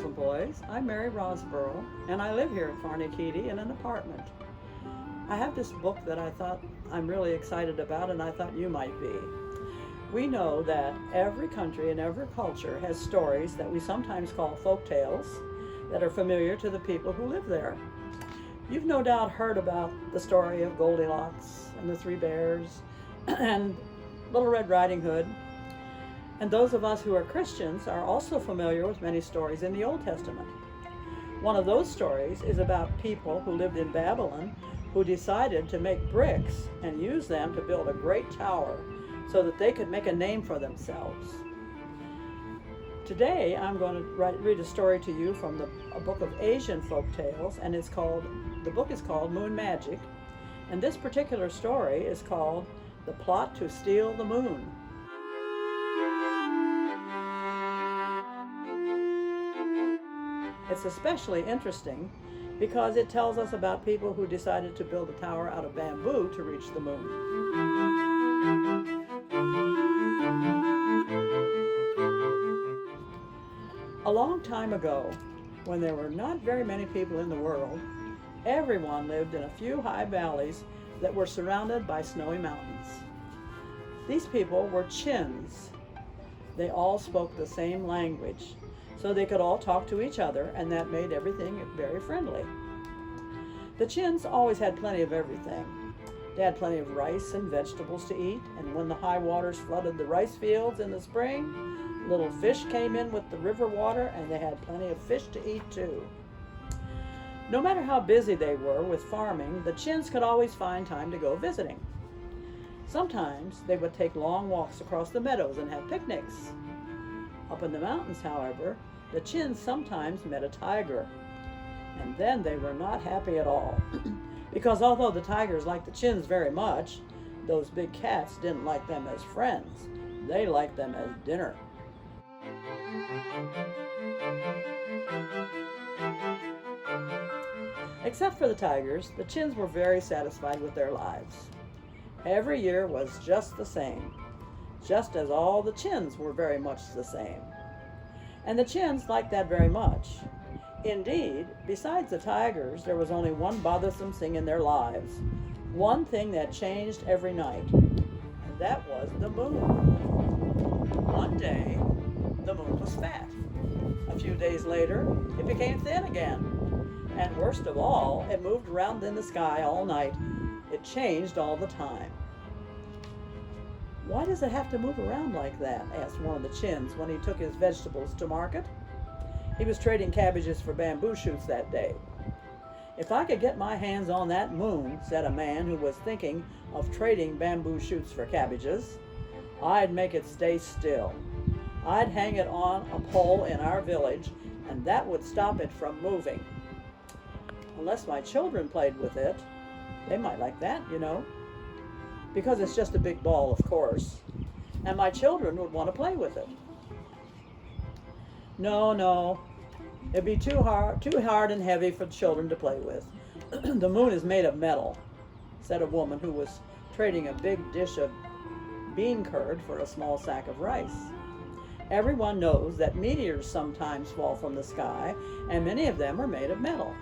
girls and boys. I'm Mary Rosborough, and I live here at Fahrney Keedy in an apartment. I have this book that I thought I'm really excited about, and I thought you might be. We know that every country and every culture has stories that we sometimes call folk tales that are familiar to the people who live there. You've no doubt heard about the story of Goldilocks and the Three Bears and Little Red Riding Hood. And those of us who are Christians are also familiar with many stories in the Old Testament. One of those stories is about people who lived in Babylon who decided to make bricks and use them to build a great tower so that they could make a name for themselves. Today I'm going to read a story to you from a book of Asian folk tales, and the book is called Moon Magic, and this particular story is called The Plot to Steal the Moon. It's especially interesting because it tells us about people who decided to build a tower out of bamboo to reach the moon. A long time ago, when there were not very many people in the world, everyone lived in a few high valleys that were surrounded by snowy mountains. These people were Chins. They all spoke the same language, so they could all talk to each other, and that made everything very friendly. The Chins always had plenty of everything. They had plenty of rice and vegetables to eat, and when the high waters flooded the rice fields in the spring, little fish came in with the river water, and they had plenty of fish to eat too. No matter how busy they were with farming, the Chins could always find time to go visiting. Sometimes they would take long walks across the meadows and have picnics. Up in the mountains, however, the Chins sometimes met a tiger, and then they were not happy at all, because although the tigers liked the Chins very much, those big cats didn't like them as friends. They liked them as dinner. Except for the tigers, the Chins were very satisfied with their lives. Every year was just the same, just as all the Chins were very much the same. And the Chins liked that very much. Indeed, besides the tigers, there was only one bothersome thing in their lives, one thing that changed every night, and that was the moon. One day, the moon was fat. A few days later, it became thin again. And worst of all, it moved around in the sky all night. It changed all the time. "Why does it have to move around like that?" asked one of the Chins when he took his vegetables to market. He was trading cabbages for bamboo shoots that day. "If I could get my hands on that moon," said a man who was thinking of trading bamboo shoots for cabbages, "I'd make it stay still. I'd hang it on a pole in our village, and that would stop it from moving. Unless my children played with it. They might like that, you know. Because it's just a big ball, of course. And my children would want to play with it." No, it'd be too hard and heavy for children to play with. "The moon is made of metal," said a woman who was trading a big dish of bean curd for a small sack of rice. "Everyone knows that meteors sometimes fall from the sky, and many of them are made of metal.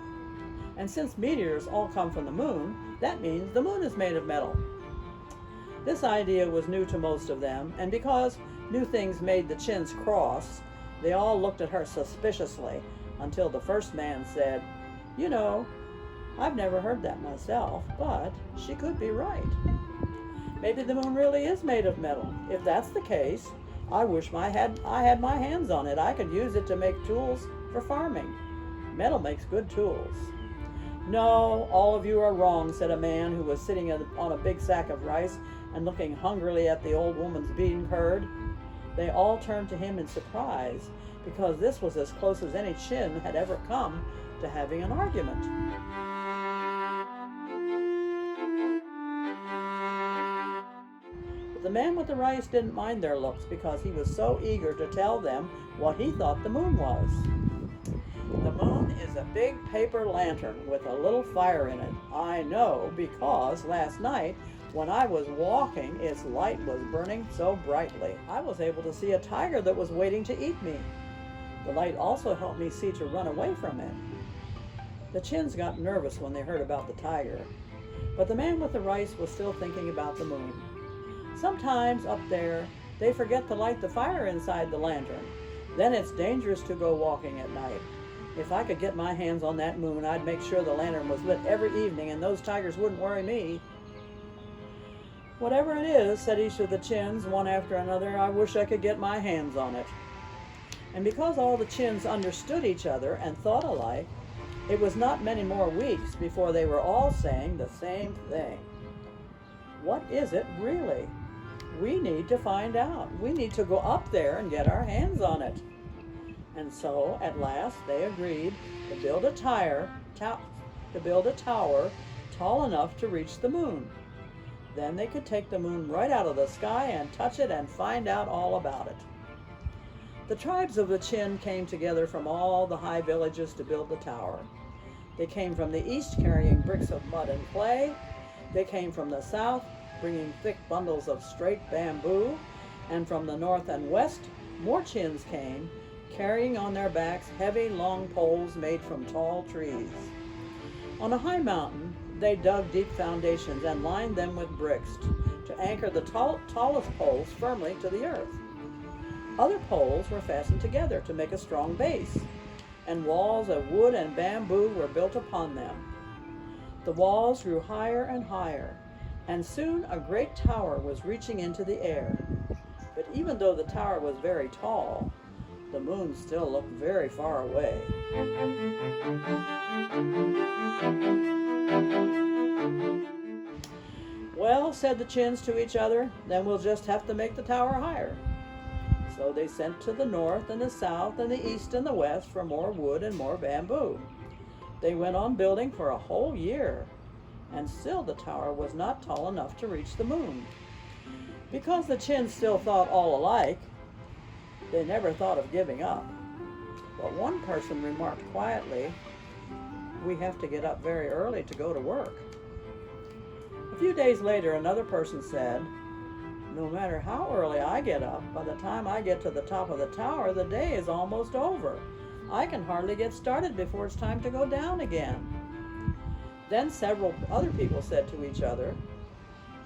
And since meteors all come from the moon, that means the moon is made of metal." This idea was new to most of them, and because new things made the Chins cross, they all looked at her suspiciously until the first man said, "You know, I've never heard that myself, but she could be right. Maybe the moon really is made of metal. If that's the case, I wish I had my hands on it. I could use it to make tools for farming. Metal makes good tools." "No, all of you are wrong," said a man who was sitting on a big sack of rice and looking hungrily at the old woman's bean curd. They all turned to him in surprise, because this was as close as any Chin had ever come to having an argument. But the man with the rice didn't mind their looks, because he was so eager to tell them what he thought the moon was. "The moon is a big paper lantern with a little fire in it. I know because last night when I was walking, its light was burning so brightly. I was able to see a tiger that was waiting to eat me. The light also helped me see to run away from it. The Chins got nervous when they heard about the tiger, but the man with the rice was still thinking about the moon. Sometimes up there, they forget to light the fire inside the lantern. Then it's dangerous to go walking at night. If I could get my hands on that moon, I'd make sure the lantern was lit every evening and those tigers wouldn't worry me. Whatever it is, said each of the Chins, one after another, I wish I could get my hands on it. And because all the Chins understood each other and thought alike, it was not many more weeks before they were all saying the same thing. What is it really? We need to find out. We need to go up there and get our hands on it. And so, at last, they agreed to build a tower tall enough to reach the moon. Then they could take the moon right out of the sky and touch it and find out all about it. The tribes of the Chin came together from all the high villages to build the tower. They came from the east carrying bricks of mud and clay. They came from the south bringing thick bundles of straight bamboo. And from the north and west, more Chins came, carrying on their backs heavy, long poles made from tall trees. On a high mountain, they dug deep foundations and lined them with bricks to anchor the tallest poles firmly to the earth. Other poles were fastened together to make a strong base, and walls of wood and bamboo were built upon them. The walls grew higher and higher, and soon a great tower was reaching into the air. But even though the tower was very tall, the moon still looked very far away. Well, said the Chins to each other, then we'll just have to make the tower higher. So they sent to the north and the south and the east and the west for more wood and more bamboo. They went on building for a whole year, and still the tower was not tall enough to reach the moon. Because the Chins still thought all alike, they never thought of giving up. But one person remarked quietly, "We have to get up very early to go to work." A few days later, another person said, "No matter how early I get up, by the time I get to the top of the tower, the day is almost over. I can hardly get started before it's time to go down again." Then several other people said to each other,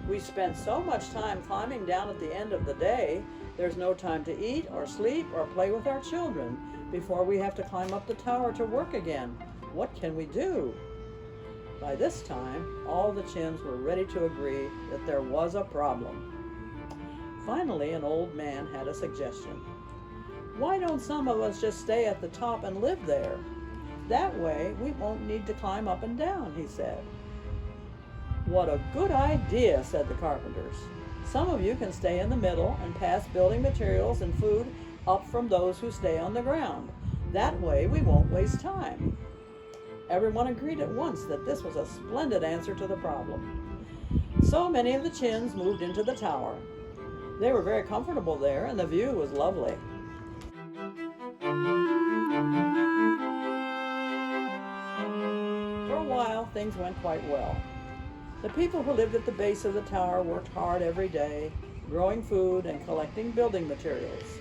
"We spend so much time climbing down at the end of the day, there's no time to eat or sleep or play with our children before we have to climb up the tower to work again. What can we do?" By this time, all the Chins were ready to agree that there was a problem. Finally, an old man had a suggestion. "Why don't some of us just stay at the top and live there? That way, we won't need to climb up and down," he said. "What a good idea," said the carpenters. "Some of you can stay in the middle and pass building materials and food up from those who stay on the ground. That way, we won't waste time." Everyone agreed at once that this was a splendid answer to the problem. So many of the Chins moved into the tower. They were very comfortable there, and the view was lovely. For a while, things went quite well. The people who lived at the base of the tower worked hard every day, growing food and collecting building materials.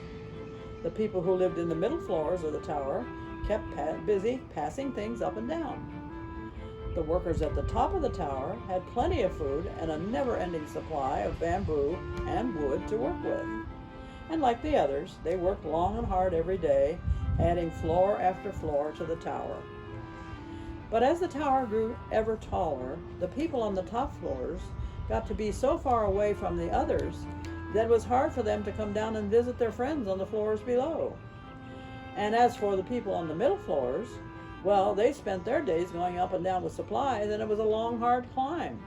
The people who lived in the middle floors of the tower kept busy passing things up and down. The workers at the top of the tower had plenty of food and a never-ending supply of bamboo and wood to work with. And like the others, they worked long and hard every day, adding floor after floor to the tower. But as the tower grew ever taller, the people on the top floors got to be so far away from the others that it was hard for them to come down and visit their friends on the floors below. And as for the people on the middle floors, well, they spent their days going up and down with supplies, and it was a long, hard climb.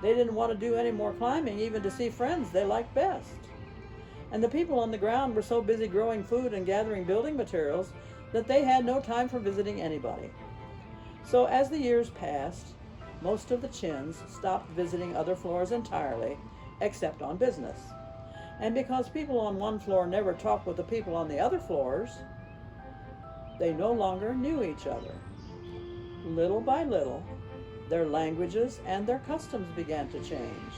They didn't want to do any more climbing, even to see friends they liked best. And the people on the ground were so busy growing food and gathering building materials that they had no time for visiting anybody. So as the years passed, most of the Chins stopped visiting other floors entirely, except on business. And because people on one floor never talked with the people on the other floors, they no longer knew each other. Little by little, their languages and their customs began to change,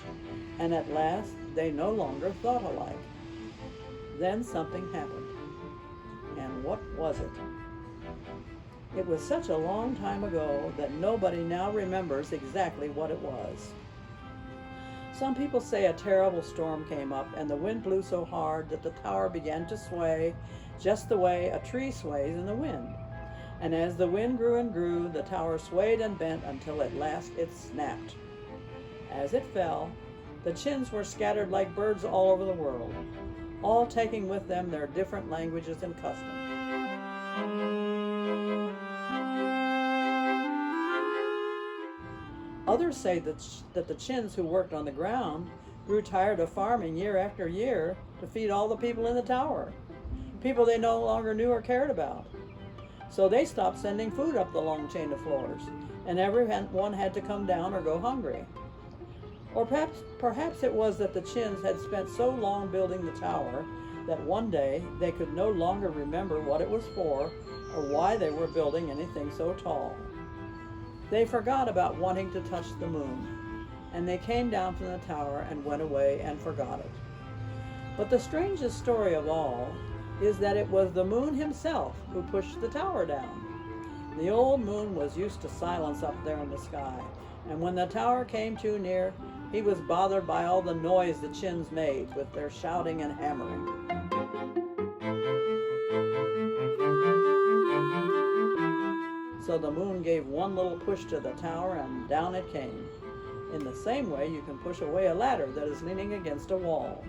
and at last they no longer thought alike. Then something happened. And what was it? It was such a long time ago that nobody now remembers exactly what it was. Some people say a terrible storm came up and the wind blew so hard that the tower began to sway just the way a tree sways in the wind. And as the wind grew and grew, the tower swayed and bent until at last it snapped. As it fell, the chins were scattered like birds all over the world, all taking with them their different languages and customs. Others say that the chins who worked on the ground grew tired of farming year after year to feed all the people in the tower, people they no longer knew or cared about. So they stopped sending food up the long chain of floors, and everyone had to come down or go hungry. Or perhaps it was that the chins had spent so long building the tower that one day they could no longer remember what it was for or why they were building anything so tall. They forgot about wanting to touch the moon, and they came down from the tower and went away and forgot it. But the strangest story of all is that it was the moon himself who pushed the tower down. The old moon was used to silence up there in the sky, and when the tower came too near, he was bothered by all the noise the chins made with their shouting and hammering. So the moon gave one little push to the tower and down it came. In the same way, you can push away a ladder that is leaning against a wall.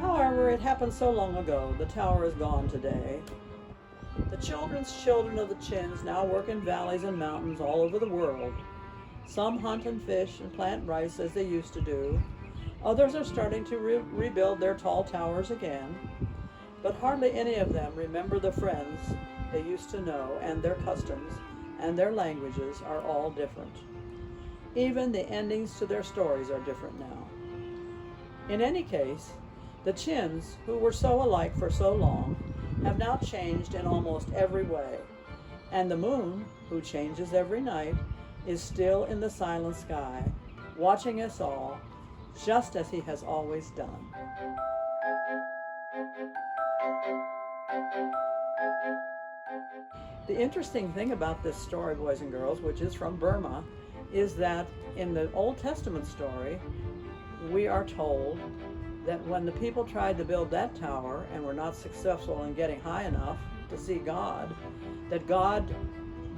However, it happened so long ago, the tower is gone today. The children's children of the chins now work in valleys and mountains all over the world. Some hunt and fish and plant rice as they used to do. Others are starting to rebuild their tall towers again. But hardly any of them remember the friends they used to know, and their customs and their languages are all different. Even the endings to their stories are different now. In any case, the chins, who were so alike for so long, have now changed in almost every way, and the moon, who changes every night, is still in the silent sky, watching us all, just as he has always done. The interesting thing about this story, boys and girls, which is from Burma, is that in the Old Testament story, we are told that when the people tried to build that tower and were not successful in getting high enough to see God, that God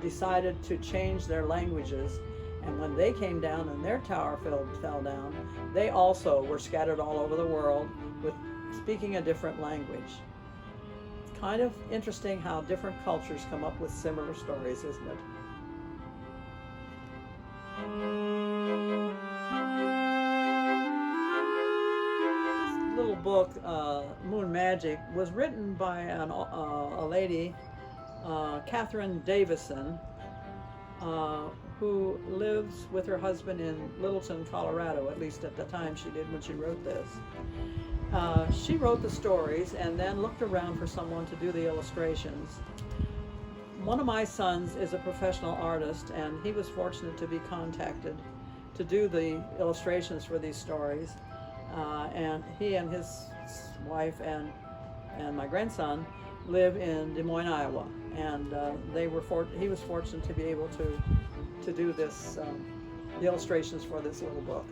decided to change their languages, and when they came down and their tower fell down, they also were scattered all over the world with speaking a different language. It's kind of interesting how different cultures come up with similar stories, isn't it? This little book, Moon Magic, was written by a lady, Catherine Davison, who lives with her husband in Littleton, Colorado, at least at the time she did when she wrote this. She wrote the stories and then looked around for someone to do the illustrations. One of my sons is a professional artist, and he was fortunate to be contacted to do the illustrations for these stories. And he and his wife and my grandson live in Des Moines, Iowa, and he was fortunate to be able to do this, the illustrations for this little book.